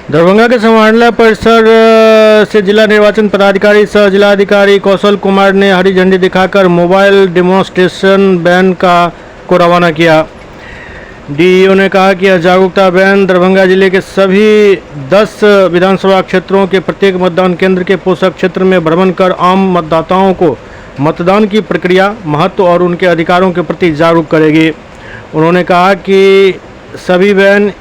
दरभंगा के समाहरणालय परिसर से जिला निर्वाचन पदाधिकारी सह जिलाधिकारी कौशल कुमार ने हरी झंडी दिखाकर मोबाइल डेमोन्स्ट्रेशन वैन को रवाना किया। डीईओ ने कहा कि यह जागरूकता वैन दरभंगा जिले के सभी 10 विधानसभा क्षेत्रों के प्रत्येक मतदान केंद्र के पोषक क्षेत्र में भ्रमण कर आम मतदाताओं को मतदान की प्रक्रिया, महत्व और उनके अधिकारों के प्रति जागरूक करेगी। उन्होंने कहा कि सभी वैन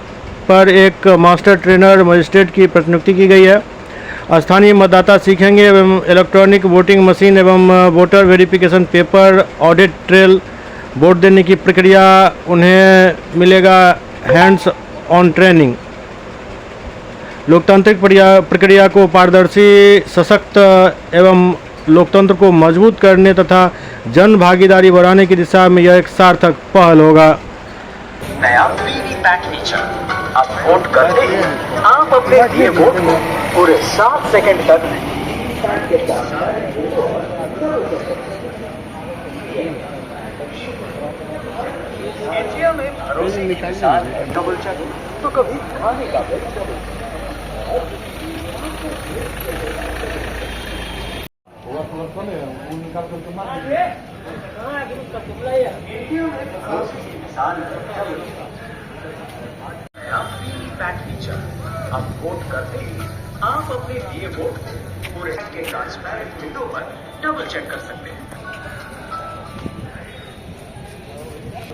पर एक मास्टर ट्रेनर मजिस्ट्रेट की प्रतिनियुक्ति की गई है। स्थानीय मतदाता सीखेंगे एवं इलेक्ट्रॉनिक वोटिंग मशीन एवं voter verification paper, audit trail, vote देने की प्रक्रिया उन्हें मिलेगा हैंड्स ऑन ट्रेनिंग। लोकतांत्रिक प्रक्रिया को पारदर्शी, सशक्त एवं लोकतंत्र को मजबूत करने तथा जन भागीदारी बढ़ाने की दिशा में यह एक सार्थक पहल होगा। नया वीवीपैट फीचर, अब वोट करते ही आप अपने दिए वोट को पूरे 7 सेकंड तक इंडिया में भरोसे की मिसाल है डबल चेक, तो कभी खाने का बिल डबल वीवीपैट फीचर, अब वोट करते ही आप अपने दिए वोट को पूरे के ट्रांसपेरेंट विंडो पर डबल चेक कर सकते हैं।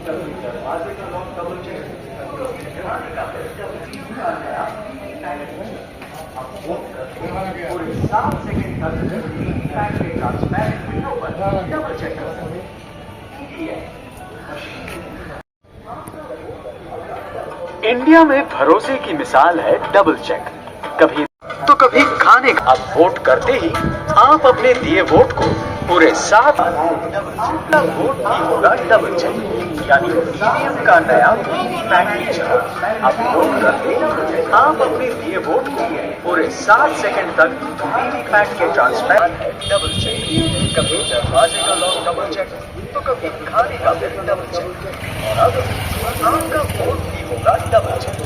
दरवाजे का लॉक डबल चेक, अब वोट करते ही पूरे 7 सेकंड तक वीवीपैट के ट्रांसपेरेंट विंडो पर डबल चेक कर सकते हैं। इंडिया में भरोसे की मिसाल है डबल चेक, कभी तो कभी खाने का। अब वोट करते ही आप अपने दिए वोट को पूरे 7 अपना वोट भी होगा डबल चेक, यानी ईवीएम का नया वीवीपैट फीचर। अब वोट करते ही आप अपने दिए वोट को पूरे 7 सेकंड तक वीवीपैट के ट्रांसपेरेंट डबल चेक, कभी दरवाजे का लॉक डबल चेक, तो कभी खाने का बिल डबल चेक, और अब आपका वोट भी होगा डबल चेक,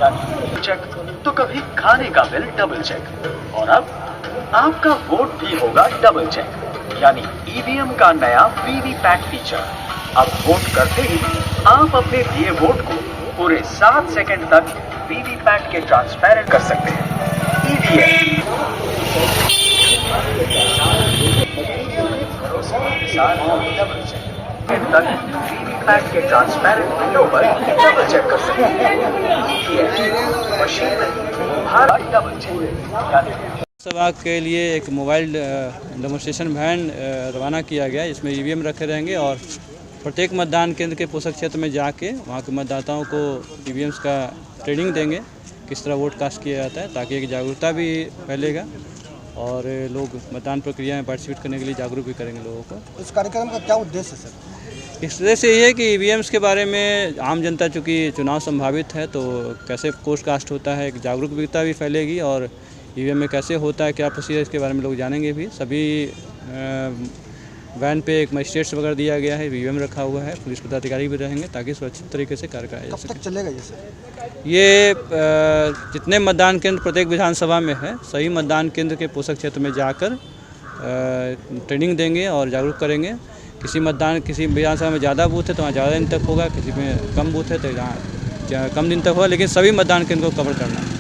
यानी चेक, तो कभी खाने का बिल डबल चेक, और अब आपका वोट भी होगा डबल चेक, यानी ईवीएम का नया वीवीपैट फीचर। अब वोट करते ही आप अपने दिए वोट को पूरे 7 सेकंड तक वीवीपैट के ट्रांसपेरेंट कर सकते हैं। ईवीएम डबल चेक तक वीवीपैट के ट्रांसपेरेंट विंडो पर डबल चेक कर सकते हैं। मशीन भारत डबल चेक सभा के लिए एक मोबाइल डेमोन्स्ट्रेशन वैन रवाना किया गया है, जिसमें ईवीएम रखे रहेंगे और प्रत्येक मतदान केंद्र के पोषक क्षेत्र में जाके वहाँ के मतदाताओं को ईवीएम्स का ट्रेनिंग देंगे, किस तरह वोट कास्ट किया जाता है, ताकि एक जागरूकता भी फैलेगा और लोग मतदान प्रक्रिया में पार्टिसिपेट करने के लिए जागरूक भी करेंगे लोगों को। इस कार्यक्रम का क्या उद्देश्य है सर? इस वजह से ये है कि ईवीएम्स के बारे में आम जनता, चूँकि चुनाव संभावित है तो कैसे पोस्ट कास्ट होता है, एक जागरूकता भी फैलेगी और ईवीएम में कैसे होता है, क्या प्रोसीजर, इसके बारे में लोग जानेंगे भी। सभी वैन पे एक मजिस्ट्रेट्स वगैरह दिया गया है, ईवीएम रखा हुआ है, पुलिस पदाधिकारी भी रहेंगे ताकि सुरक्षित तरीके से कार्य कराया जा सके। कब तक चलेगा ये सर? ये जितने मतदान केंद्र प्रत्येक विधानसभा में है, सही मतदान केंद्र के पोषक क्षेत्र में जाकर ट्रेनिंग देंगे और जागरूक करेंगे। किसी विधानसभा में ज़्यादा बूथ है तो वहाँ ज़्यादा दिन तक होगा, किसी में कम बूथ है तो जहाँ कम दिन तक होगा, लेकिन सभी मतदान केंद्र को कवर करना है।